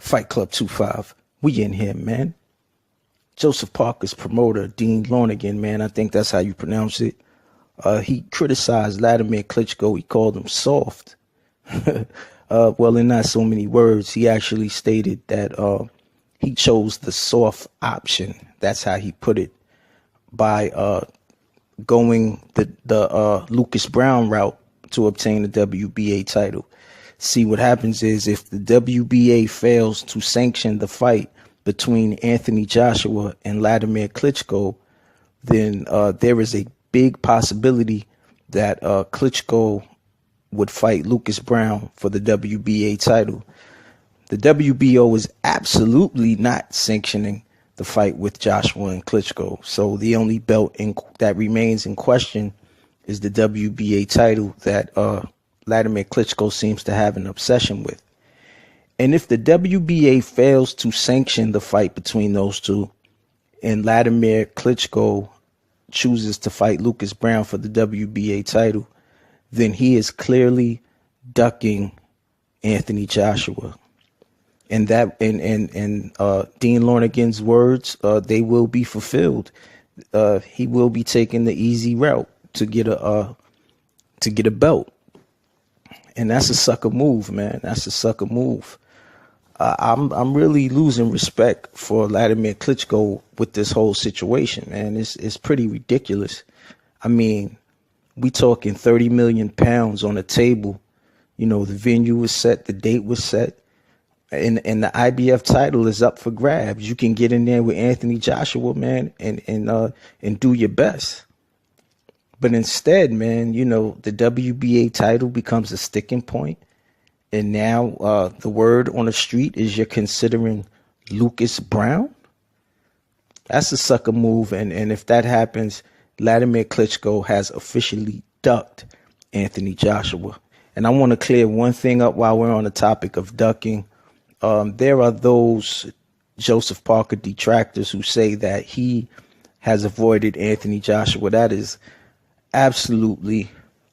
Fight Club 25. We in here, man. Joseph Parker's promoter, Dean Lonergan, man, I think that's how you pronounce it. He criticized Wladimir Klitschko. He called him soft. Well, in not so many words, he actually stated that he chose the soft option. That's how he put it, by going the Lucas Brown route to obtain the WBA title. See, what happens is, if the WBA fails to sanction the fight between Anthony Joshua and Wladimir Klitschko, then there is a big possibility that Klitschko would fight Lucas Brown for the WBA title. The WBO is absolutely not sanctioning the fight with Joshua and Klitschko. So the only belt that remains in question is the WBA title that Wladimir Klitschko seems to have an obsession with. And if the WBA fails to sanction the fight between those two, and Wladimir Klitschko chooses to fight Lucas Brown for the WBA title, then he is clearly ducking Anthony Joshua. And that, Dean Lonergan's words, they will be fulfilled. He will be taking the easy route to get a belt. And that's a sucker move, man. That's a sucker move. I'm really losing respect for Wladimir Klitschko with this whole situation, man. It's pretty ridiculous. I mean, we talking 30 million pounds on the table. You know, the venue was set, the date was set, and the IBF title is up for grabs. You can get in there with Anthony Joshua, man, and do your best. But instead, man, you know, the WBA title becomes a sticking point. And now the word on the street is you're considering Lucas Brown. That's a sucker move. And if that happens, Wladimir Klitschko has officially ducked Anthony Joshua. And I want to clear one thing up while we're on the topic of ducking. There are those Joseph Parker detractors who say that he has avoided Anthony Joshua. That is absolutely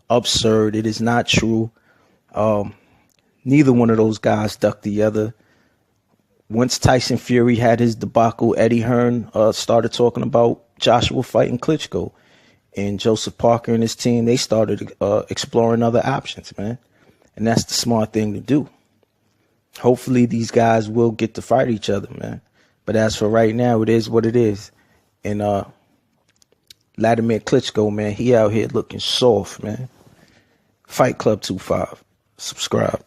absurd. It is not true. Neither one of those guys ducked the other. Once Tyson Fury had his debacle, Eddie Hearn started talking about Joshua fighting Klitschko. And Joseph Parker and his team, they started exploring other options, man. And that's the smart thing to do. Hopefully these guys will get to fight each other, man. But as for right now, it is what it is. And Wladimir Klitschko, man, he out here looking soft, man. Fight Club 25. Subscribe.